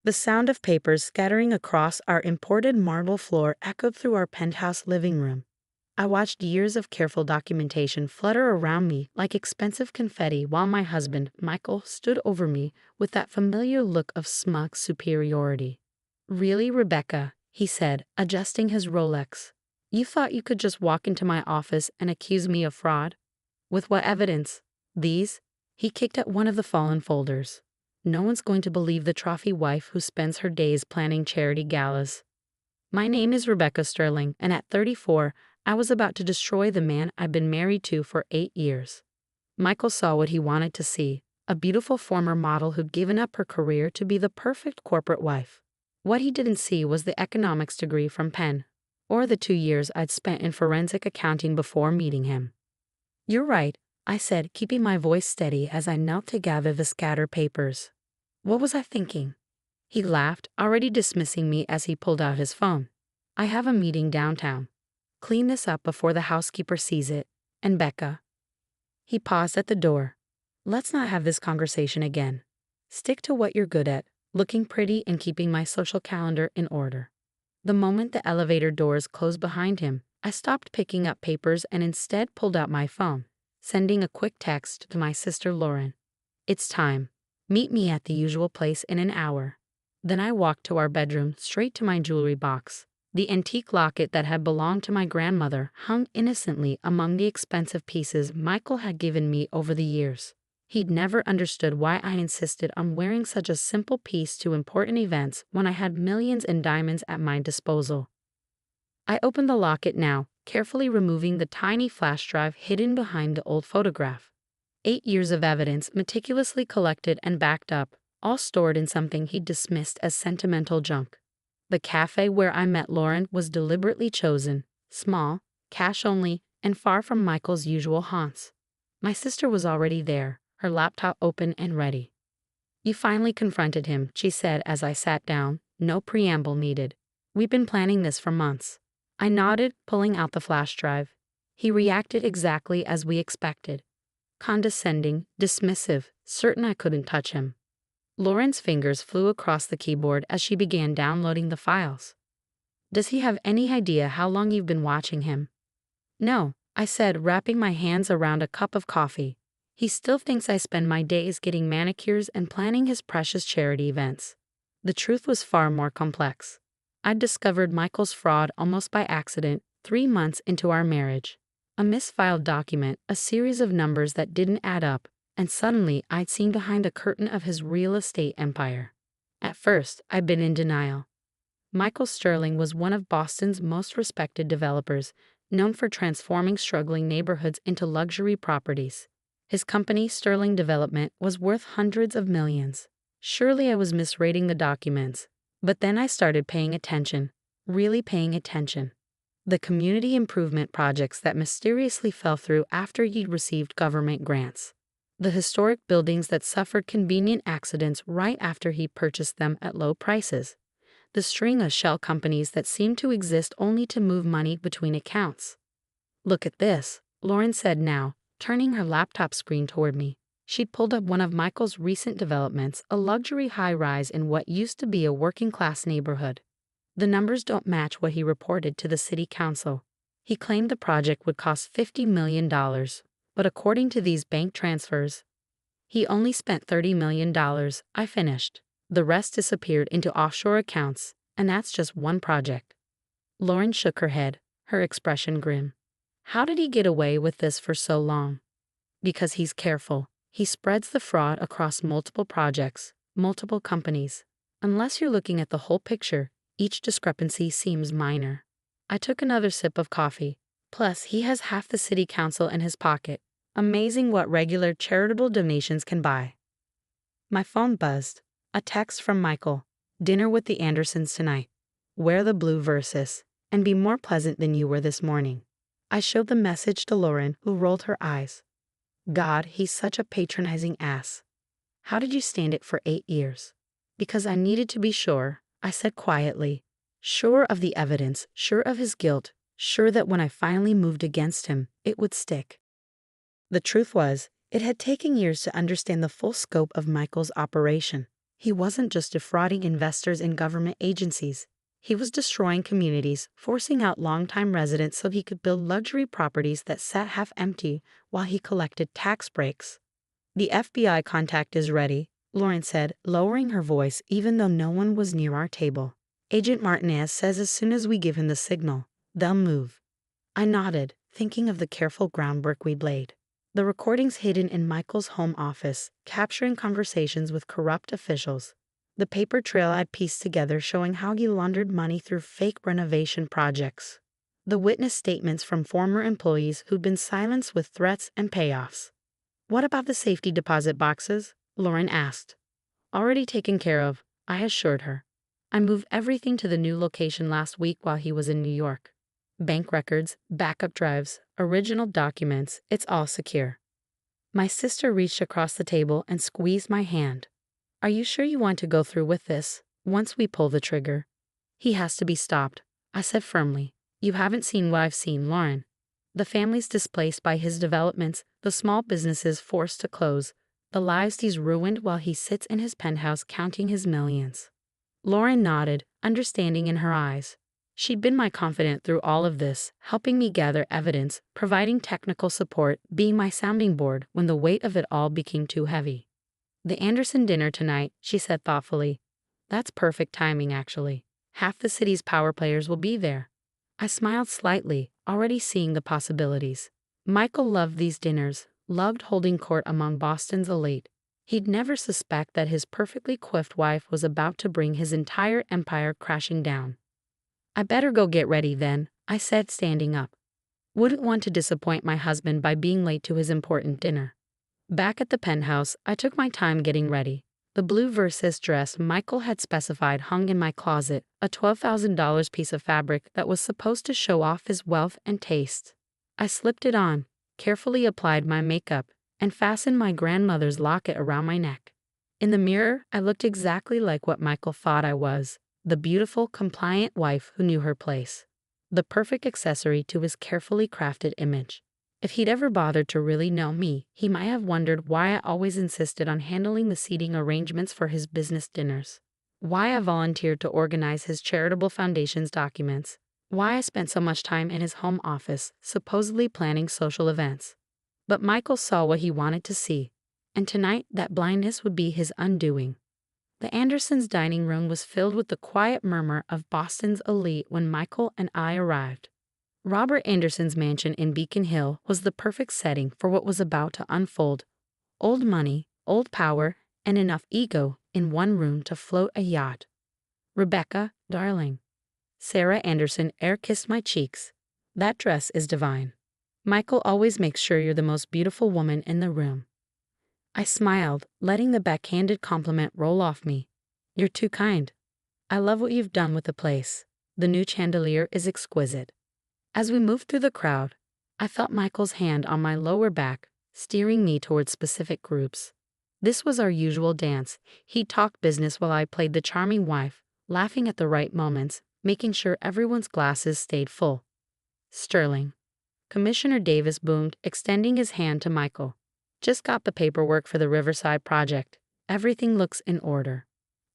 The sound of papers scattering across our imported marble floor echoed through our penthouse living room. I watched years of careful documentation flutter around me like expensive confetti while my husband, Michael, stood over me with that familiar look of smug superiority. "Really, Rebecca," he said, adjusting his Rolex. "You thought you could just walk into my office and accuse me of fraud? With what evidence? These?" He kicked at one of the fallen folders. "No one's going to believe the trophy wife who spends her days planning charity galas. My name is Rebecca Sterling, and at 34, I was about to destroy the man I've been married to for 8 years." Michael saw what he wanted to see, a beautiful former model who'd given up her career to be the perfect corporate wife. What he didn't see was the economics degree from Penn, or the 2 years I'd spent in forensic accounting before meeting him. "You're right," I said, keeping my voice steady as I knelt to gather the scattered papers. "What was I thinking?" He laughed, already dismissing me as he pulled out his phone. "I have a meeting downtown. Clean this up before the housekeeper sees it. And Becca." He paused at the door. "Let's not have this conversation again. Stick to what you're good at, looking pretty and keeping my social calendar in order." The moment the elevator doors closed behind him, I stopped picking up papers and instead pulled out my phone, sending a quick text to my sister Lauren. "It's time. Meet me at the usual place in an hour." Then I walked to our bedroom, straight to my jewelry box. The antique locket that had belonged to my grandmother hung innocently among the expensive pieces Michael had given me over the years. He'd never understood why I insisted on wearing such a simple piece to important events when I had millions in diamonds at my disposal. I opened the locket now, carefully removing the tiny flash drive hidden behind the old photograph. 8 years of evidence meticulously collected and backed up, all stored in something he'd dismissed as sentimental junk. The cafe where I met Lauren was deliberately chosen, small, cash only, and far from Michael's usual haunts. My sister was already there, her laptop open and ready. "You finally confronted him," she said as I sat down, no preamble needed. "We've been planning this for months." I nodded, pulling out the flash drive. He reacted exactly as we expected. Condescending, dismissive, certain I couldn't touch him. Lauren's fingers flew across the keyboard as she began downloading the files. "Does he have any idea how long you've been watching him?" "No," I said, wrapping my hands around a cup of coffee. "He still thinks I spend my days getting manicures and planning his precious charity events." The truth was far more complex. I'd discovered Michael's fraud almost by accident 3 months into our marriage. A misfiled document, a series of numbers that didn't add up, and suddenly I'd seen behind a curtain of his real estate empire. At first, I'd been in denial. Michael Sterling was one of Boston's most respected developers, known for transforming struggling neighborhoods into luxury properties. His company, Sterling Development, was worth hundreds of millions. Surely I was misreading the documents. But then I started paying attention, really paying attention. The community improvement projects that mysteriously fell through after he'd received government grants. The historic buildings that suffered convenient accidents right after he purchased them at low prices. The string of shell companies that seemed to exist only to move money between accounts. "Look at this," Lauren said now, turning her laptop screen toward me. She'd pulled up one of Michael's recent developments, a luxury high-rise in what used to be a working-class neighborhood. The numbers don't match what he reported to the city council. He claimed the project would cost $50 million, but according to these bank transfers, he only spent $30 million. I finished. The rest disappeared into offshore accounts, and that's just one project. Lauren shook her head, her expression grim. "How did he get away with this for so long?" "Because he's careful. He spreads the fraud across multiple projects, multiple companies. Unless you're looking at the whole picture, each discrepancy seems minor." I took another sip of coffee. "Plus, he has half the city council in his pocket. Amazing what regular charitable donations can buy." My phone buzzed. A text from Michael. "Dinner with the Andersons tonight. Wear the blue Versus, and be more pleasant than you were this morning." I showed the message to Lauren, who rolled her eyes. "God, he's such a patronizing ass. How did you stand it for 8 years?" "Because I needed to be sure," I said quietly. Sure of the evidence, sure of his guilt, sure that when I finally moved against him, it would stick. The truth was, it had taken years to understand the full scope of Michael's operation. He wasn't just defrauding investors and government agencies. He was destroying communities, forcing out longtime residents so he could build luxury properties that sat half empty while he collected tax breaks. The FBI contact is ready, Lauren said, lowering her voice even though no one was near our table. Agent Martinez says as soon as we give him the signal, they'll move. I nodded, thinking of the careful groundwork we'd laid. The recordings hidden in Michael's home office, capturing conversations with corrupt officials. The paper trail I'd pieced together showing how he laundered money through fake renovation projects. The witness statements from former employees who'd been silenced with threats and payoffs. What about the safety deposit boxes? Lauren asked. Already taken care of, I assured her. I moved everything to the new location last week while he was in New York. Bank records, backup drives, original documents, it's all secure. My sister reached across the table and squeezed my hand. Are you sure you want to go through with this, once we pull the trigger? He has to be stopped, I said firmly. You haven't seen what I've seen, Lauren. The families displaced by his developments, the small businesses forced to close, the lives he's ruined while he sits in his penthouse counting his millions. Lauren nodded, understanding in her eyes. She'd been my confidant through all of this, helping me gather evidence, providing technical support, being my sounding board when the weight of it all became too heavy. The Anderson dinner tonight, she said thoughtfully. That's perfect timing, actually. Half the city's power players will be there. I smiled slightly, already seeing the possibilities. Michael loved these dinners, loved holding court among Boston's elite. He'd never suspect that his perfectly coiffed wife was about to bring his entire empire crashing down. I better go get ready then, I said, standing up. Wouldn't want to disappoint my husband by being late to his important dinner. Back at the penthouse, I took my time getting ready. The blue Versace dress Michael had specified hung in my closet, a $12,000 piece of fabric that was supposed to show off his wealth and taste. I slipped it on, carefully applied my makeup, and fastened my grandmother's locket around my neck. In the mirror, I looked exactly like what Michael thought I was, the beautiful, compliant wife who knew her place. The perfect accessory to his carefully crafted image. If he'd ever bothered to really know me, he might have wondered why I always insisted on handling the seating arrangements for his business dinners. Why I volunteered to organize his charitable foundation's documents. Why I spent so much time in his home office, supposedly planning social events. But Michael saw what he wanted to see, and tonight that blindness would be his undoing. The Andersons' dining room was filled with the quiet murmur of Boston's elite when Michael and I arrived. Robert Anderson's mansion in Beacon Hill was the perfect setting for what was about to unfold. Old money, old power, and enough ego in one room to float a yacht. Rebecca, darling. Sarah Anderson air-kissed my cheeks. That dress is divine. Michael always makes sure you're the most beautiful woman in the room. I smiled, letting the backhanded compliment roll off me. You're too kind. I love what you've done with the place. The new chandelier is exquisite. As we moved through the crowd, I felt Michael's hand on my lower back, steering me toward specific groups. This was our usual dance. He talked business while I played the charming wife, laughing at the right moments, making sure everyone's glasses stayed full. Sterling. Commissioner Davis boomed, extending his hand to Michael. Just got the paperwork for the Riverside project. Everything looks in order.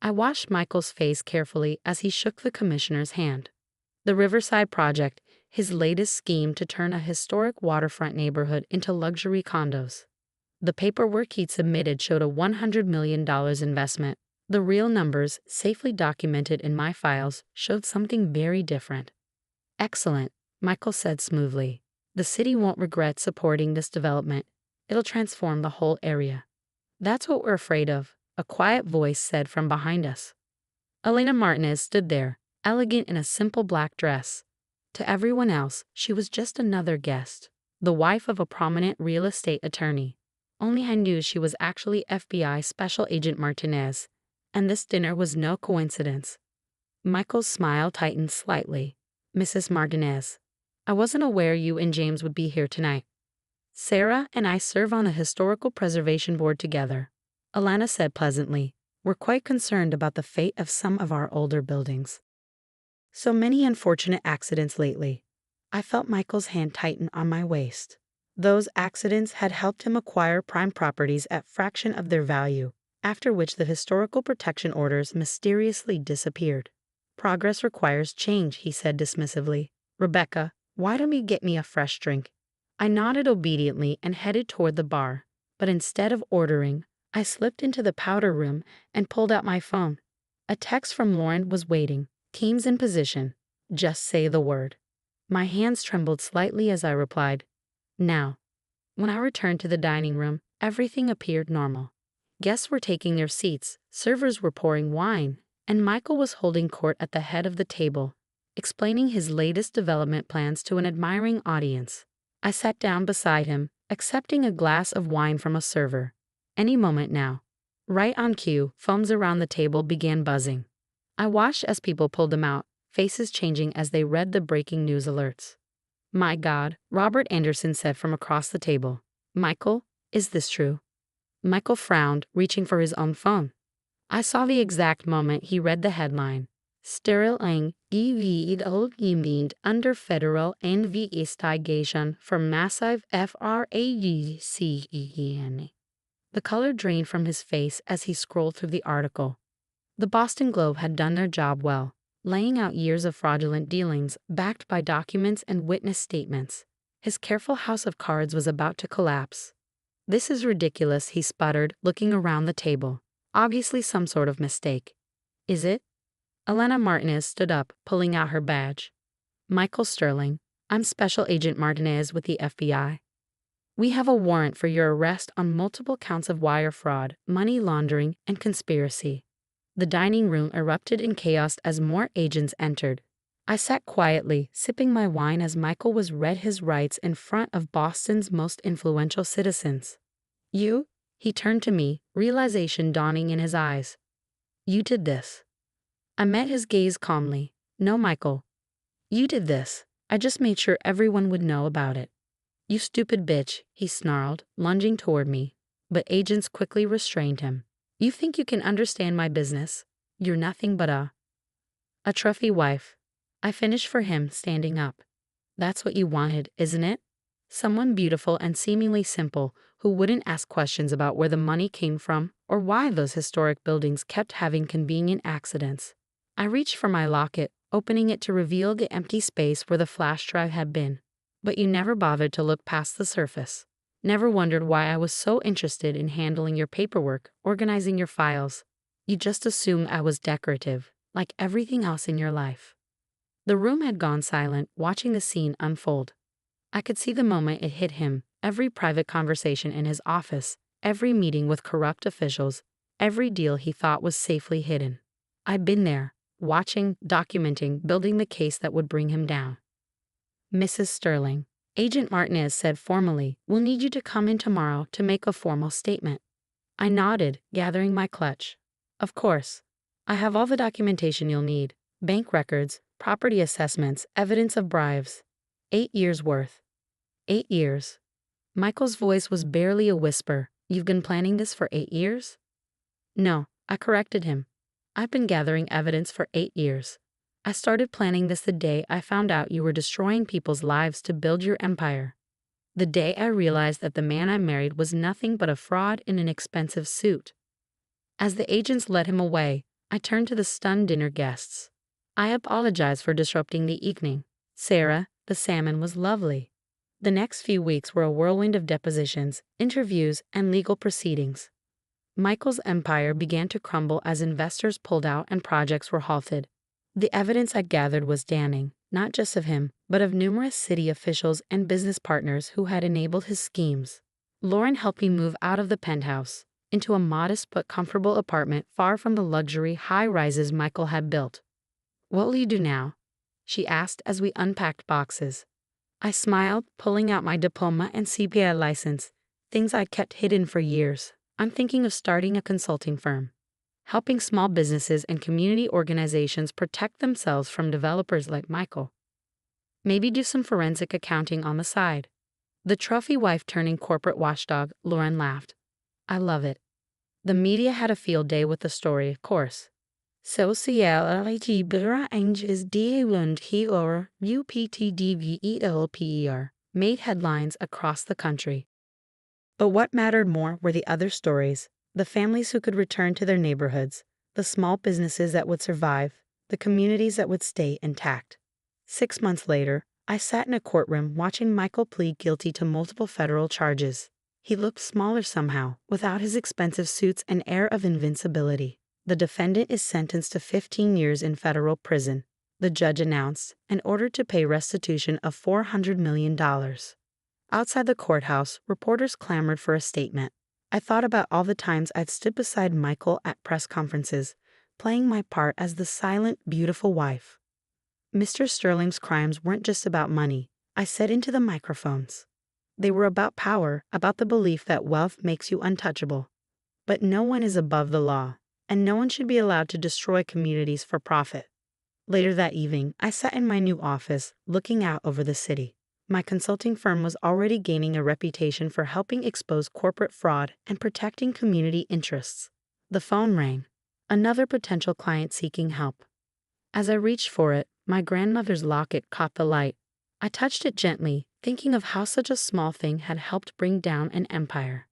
I watched Michael's face carefully as he shook the commissioner's hand. The Riverside project, his latest scheme to turn a historic waterfront neighborhood into luxury condos. The paperwork he'd submitted showed a $100 million investment. The real numbers, safely documented in my files, showed something very different. Excellent, Michael said smoothly. The city won't regret supporting this development. It'll transform the whole area. That's what we're afraid of, a quiet voice said from behind us. Elena Martinez stood there, elegant in a simple black dress. To everyone else, she was just another guest, the wife of a prominent real estate attorney. Only I knew she was actually FBI Special Agent Martinez, and this dinner was no coincidence. Michael's smile tightened slightly. Mrs. Martinez, I wasn't aware you and James would be here tonight. Sarah and I serve on the Historical Preservation Board together, Alana said pleasantly. We're quite concerned about the fate of some of our older buildings. So many unfortunate accidents lately. I felt Michael's hand tighten on my waist. Those accidents had helped him acquire prime properties at fraction of their value, after which the historical protection orders mysteriously disappeared. Progress requires change, he said dismissively. Rebecca, why don't you get me a fresh drink? I nodded obediently and headed toward the bar, but instead of ordering, I slipped into the powder room and pulled out my phone. A text from Lauren was waiting. Teams in position. Just say the word. My hands trembled slightly as I replied, now. When I returned to the dining room, everything appeared normal. Guests were taking their seats, servers were pouring wine, and Michael was holding court at the head of the table, explaining his latest development plans to an admiring audience. I sat down beside him, accepting a glass of wine from a server. Any moment now. Right on cue, phones around the table began buzzing. I watched as people pulled them out, faces changing as they read the breaking news alerts. My God, Robert Anderson said from across the table. Michael, is this true? Michael frowned, reaching for his own phone. I saw the exact moment he read the headline. Sterling gewild under federal investigation for massive fraud. The color drained from his face as he scrolled through the article. The Boston Globe had done their job well, laying out years of fraudulent dealings backed by documents and witness statements. His careful house of cards was about to collapse. This is ridiculous, he sputtered, looking around the table. Obviously some sort of mistake. Is it? Elena Martinez stood up, pulling out her badge. Michael Sterling, I'm Special Agent Martinez with the FBI. We have a warrant for your arrest on multiple counts of wire fraud, money laundering, and conspiracy. The dining room erupted in chaos as more agents entered. I sat quietly, sipping my wine as Michael was read his rights in front of Boston's most influential citizens. You? He turned to me, realization dawning in his eyes. You did this. I met his gaze calmly. No, Michael. You did this. I just made sure everyone would know about it. You stupid bitch, he snarled, lunging toward me, but agents quickly restrained him. You think you can understand my business? You're nothing but a trophy wife. I finished for him, standing up. That's what you wanted, isn't it? Someone beautiful and seemingly simple who wouldn't ask questions about where the money came from or why those historic buildings kept having convenient accidents. I reached for my locket, opening it to reveal the empty space where the flash drive had been. But you never bothered to look past the surface. Never wondered why I was so interested in handling your paperwork, organizing your files. You just assumed I was decorative, like everything else in your life. The room had gone silent, watching the scene unfold. I could see the moment it hit him, every private conversation in his office, every meeting with corrupt officials, every deal he thought was safely hidden. I'd been there, watching, documenting, building the case that would bring him down. Mrs. Sterling, Agent Martinez said formally, we'll need you to come in tomorrow to make a formal statement. I nodded, gathering my clutch. Of course. I have all the documentation you'll need. Bank records, property assessments, evidence of bribes. 8 years worth. 8 years. Michael's voice was barely a whisper. You've been planning this for 8 years? No, I corrected him. I've been gathering evidence for 8 years. I started planning this the day I found out you were destroying people's lives to build your empire. The day I realized that the man I married was nothing but a fraud in an expensive suit. As the agents led him away, I turned to the stunned dinner guests. I apologized for disrupting the evening. Sarah, the salmon was lovely. The next few weeks were a whirlwind of depositions, interviews, and legal proceedings. Michael's empire began to crumble as investors pulled out and projects were halted. The evidence I gathered was damning, not just of him, but of numerous city officials and business partners who had enabled his schemes. Lauren helped me move out of the penthouse, into a modest but comfortable apartment far from the luxury high-rises Michael had built. What will you do now? She asked as we unpacked boxes. I smiled, pulling out my diploma and CPA license, things I'd kept hidden for years. I'm thinking of starting a consulting firm, helping small businesses and community organizations protect themselves from developers like Michael. Maybe do some forensic accounting on the side. The trophy wife turning corporate watchdog, Lauren laughed. I love it. The media had a field day with the story, of course. Sociality Bura Anges Diewund Heor UPTDVELPER made headlines across the country. But what mattered more were the other stories, The families who could return to their neighborhoods, the small businesses that would survive, the communities that would stay intact. 6 months later, I sat in a courtroom watching Michael plead guilty to multiple federal charges. He looked smaller somehow, without his expensive suits and air of invincibility. The defendant is sentenced to 15 years in federal prison, the judge announced, and ordered to pay restitution of $400 million. Outside the courthouse, reporters clamored for a statement. I thought about all the times I'd stood beside Michael at press conferences, playing my part as the silent, beautiful wife. Mr. Sterling's crimes weren't just about money, I said into the microphones. They were about power, about the belief that wealth makes you untouchable. But no one is above the law, and no one should be allowed to destroy communities for profit. Later that evening, I sat in my new office, looking out over the city. My consulting firm was already gaining a reputation for helping expose corporate fraud and protecting community interests. The phone rang. Another potential client seeking help. As I reached for it, my grandmother's locket caught the light. I touched it gently, thinking of how such a small thing had helped bring down an empire.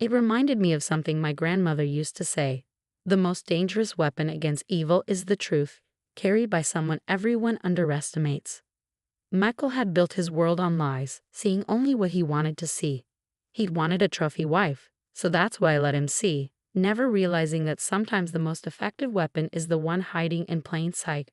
It reminded me of something my grandmother used to say. The most dangerous weapon against evil is the truth, carried by someone everyone underestimates. Michael had built his world on lies, seeing only what he wanted to see. He'd wanted a trophy wife, so that's why I let him see, never realizing that sometimes the most effective weapon is the one hiding in plain sight.